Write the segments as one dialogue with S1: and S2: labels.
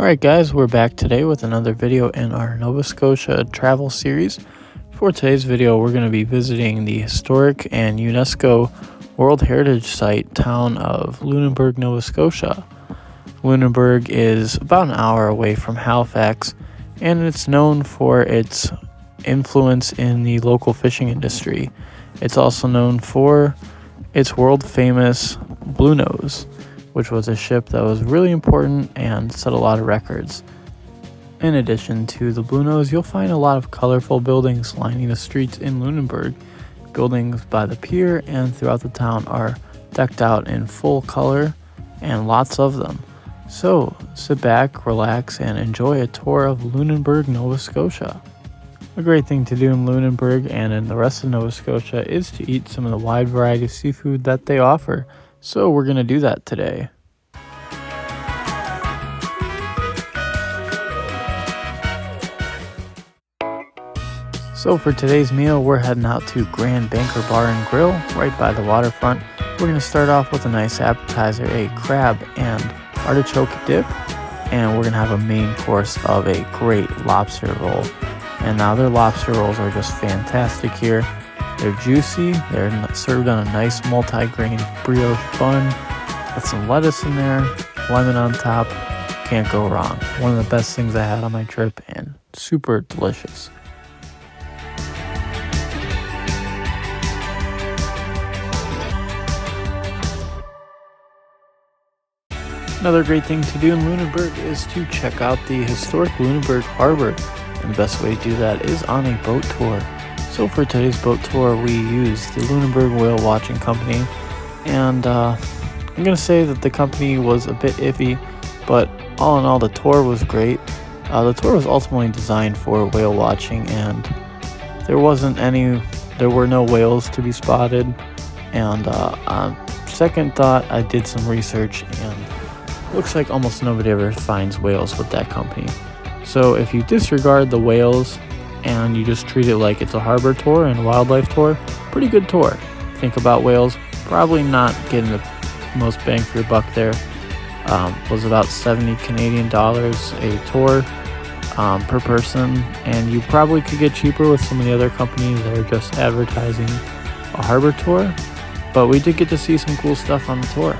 S1: Alright guys, we're back today with another video in our Nova Scotia travel series. For today's video, we're going to be visiting the historic and UNESCO World Heritage Site town of Lunenburg, Nova Scotia. Lunenburg is about an hour away from Halifax, and it's known for its influence in the local fishing industry. It's also known for its world famous Bluenose, which was a ship that was really important and set a lot of records. In addition to the Bluenose, you'll find a lot of colorful buildings lining the streets in Lunenburg. Buildings by the pier and throughout the town are decked out in full color, and lots of them. So sit back, relax, and enjoy a tour of Lunenburg, Nova Scotia. A great thing to do in Lunenburg and in the rest of Nova Scotia is to eat some of the wide variety of seafood that they offer. So we're going to do that today. So for today's meal, we're heading out to Grand Banker Bar and Grill right by the waterfront. We're going to start off with a nice appetizer, a crab and artichoke dip, and we're going to have a main course of a great lobster roll. And now their lobster rolls are just fantastic here. They're juicy, they're served on a nice multi-grain brioche bun with some lettuce in there, lemon on top. Can't go wrong. One of the best things I had on my trip and super delicious. Another great thing to do in Lunenburg is to check out the historic Lunenburg Harbor, and the best way to do that is on a boat tour. So for today's boat tour, we used the Lunenburg Whale Watching Company, and I'm going to say that the company was a bit iffy, but all in all the tour was great. The tour was ultimately designed for whale watching, and there were no whales to be spotted, and on second thought I did some research, and looks like almost nobody ever finds whales with that company. So if you disregard the whales and you just treat it like it's a harbor tour and a wildlife tour, pretty good tour. Think about whales, probably not getting the most bang for your buck there. Was about 70 Canadian dollars a tour per person, and you probably could get cheaper with some of the other companies that are just advertising a harbor tour, but we did get to see some cool stuff on the tour.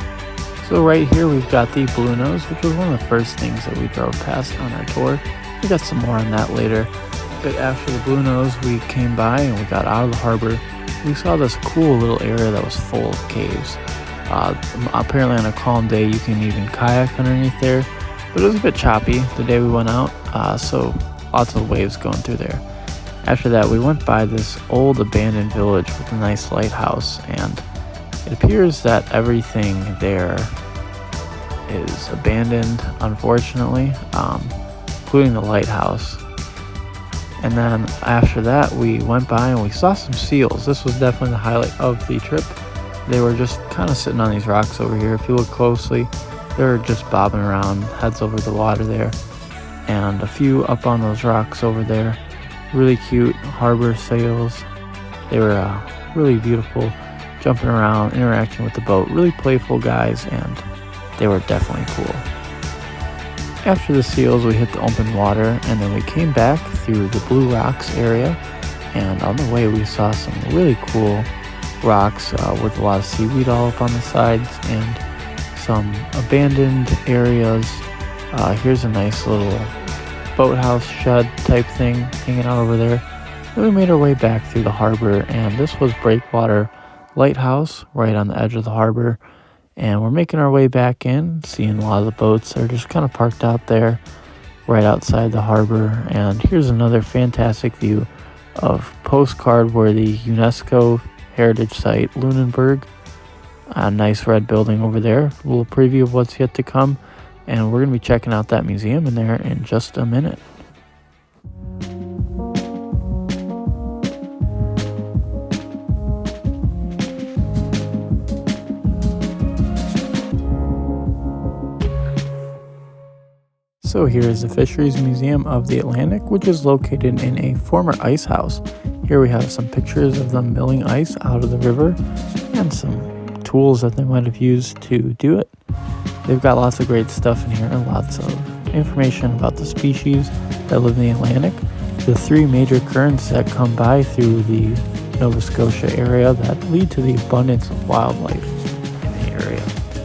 S1: So right here we've got the Bluenose, which was one of the first things that we drove past on our tour. We got some more on that later. But after the Bluenose, we came by and we got out of the harbor. We saw this cool little area that was full of caves. Apparently on a calm day you can even kayak underneath there, but it was a bit choppy the day we went out, so lots of waves going through there. After that we went by this old abandoned village with a nice lighthouse, and it appears that everything there is abandoned, unfortunately, including the lighthouse. And then after that we went by and we saw some seals. This was definitely the highlight of the trip. They were just kind of sitting on these rocks over here. If you look closely, they're just bobbing around, heads over the water there, and a few up on those rocks over there. Really cute harbor sails. They were really beautiful, jumping around, interacting with the boat. Really playful guys, and they were definitely cool. After the seals, we hit the open water, and then we came back through the Blue Rocks area, and on the way we saw some really cool rocks with a lot of seaweed all up on the sides and some abandoned areas. Here's a nice little boathouse shed type thing hanging out over there. Then we made our way back through the harbor, and this was Breakwater Lighthouse right on the edge of the harbor. And we're making our way back in, seeing a lot of the boats are just kind of parked out there right outside the harbor. And here's another fantastic view of postcard-worthy UNESCO Heritage Site, Lunenburg. A nice red building over there. A little preview of what's yet to come. And we're going to be checking out that museum in there in just a minute. So here is the Fisheries Museum of the Atlantic, which is located in a former ice house. Here we have some pictures of them milling ice out of the river and some tools that they might have used to do it. They've got lots of great stuff in here and lots of information about the species that live in the Atlantic, the 3 major currents that come by through the Nova Scotia area that lead to the abundance of wildlife in the area.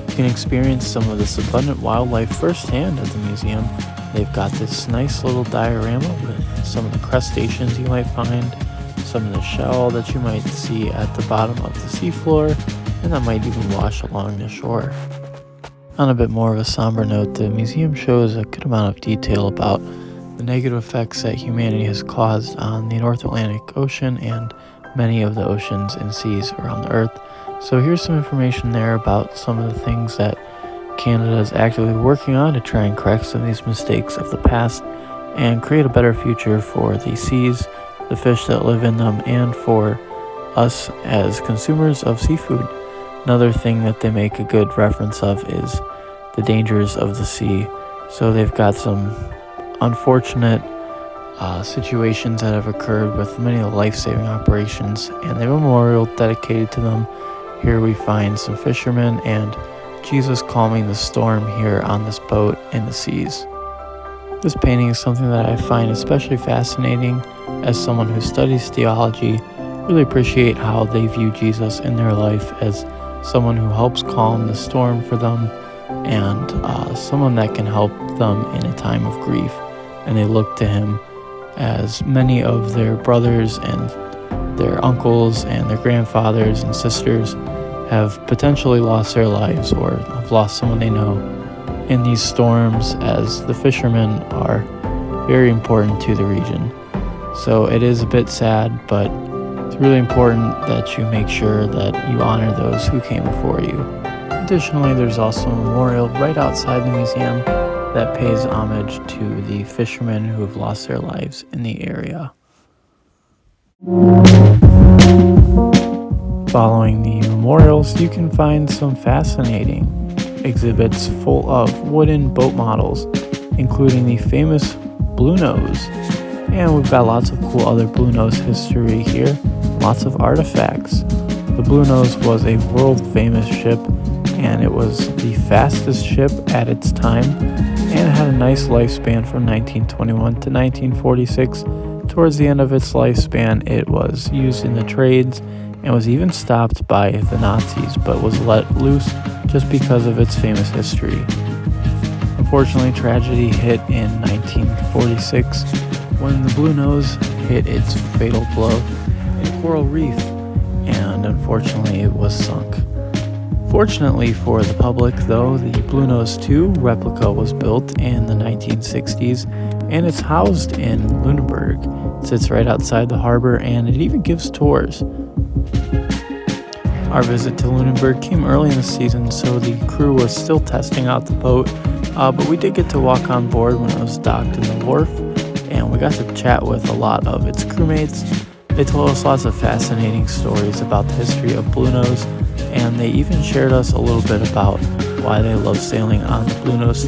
S1: You can experience some of this abundant wildlife firsthand at the museum. They've got this nice little diorama with some of the crustaceans you might find, some of the shell that you might see at the bottom of the seafloor, and that might even wash along the shore. On a bit more of a somber note, the museum shows a good amount of detail about the negative effects that humanity has caused on the North Atlantic Ocean and many of the oceans and seas around the Earth. So here's some information there about some of the things that Canada is actively working on to try and correct some of these mistakes of the past and create a better future for the seas, the fish that live in them, and for us as consumers of seafood. Another thing that they make a good reference of is the dangers of the sea. So they've got some unfortunate situations that have occurred with many of the life-saving operations, and they have a memorial dedicated to them. Here we find some fishermen and Jesus calming the storm here on this boat in the seas. This painting is something that I find especially fascinating as someone who studies theology. Really appreciate how they view Jesus in their life as someone who helps calm the storm for them and someone that can help them in a time of grief. And they look to him as many of their brothers and their uncles and their grandfathers and sisters have potentially lost their lives or have lost someone they know in these storms, as the fishermen are very important to the region. So it is a bit sad, but it's really important that you make sure that you honor those who came before you. Additionally, there's also a memorial right outside the museum that pays homage to the fishermen who have lost their lives in the area. Following the memorials, you can find some fascinating exhibits full of wooden boat models, including the famous Bluenose. And we've got lots of cool other Bluenose history here, lots of artifacts. The Bluenose was a world-famous ship, and it was the fastest ship at its time, and it had a nice lifespan from 1921 to 1946. Towards the end of its lifespan, it was used in the trades and was even stopped by the Nazis, but was let loose just because of its famous history. Unfortunately, tragedy hit in 1946 when the Bluenose hit its fatal blow in Coral Reef, and unfortunately it was sunk. Fortunately for the public, though, the Bluenose 2 replica was built in the 1960s, and it's housed in Lunenburg. It sits right outside the harbor, and it even gives tours. Our visit to Lunenburg came early in the season, so the crew was still testing out the boat, but we did get to walk on board when it was docked in the wharf, and we got to chat with a lot of its crewmates. They told us lots of fascinating stories about the history of Bluenose, and they even shared us a little bit about why they love sailing on the Bluenose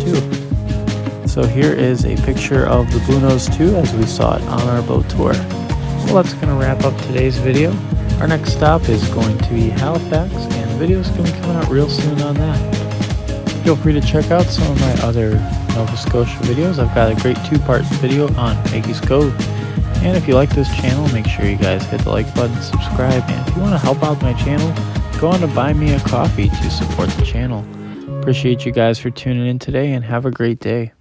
S1: 2. So here is a picture of the Bluenose 2 as we saw it on our boat tour. Well, that's going to wrap up today's video. Our next stop is going to be Halifax, and the video is going to be coming out real soon on that. Feel free to check out some of my other Nova Scotia videos. I've got a great 2-part video on Peggy's Cove. And if you like this channel, make sure you guys hit the like button, subscribe, and if you want to help out my channel, go on to buy me a coffee to support the channel. Appreciate you guys for tuning in today, and have a great day.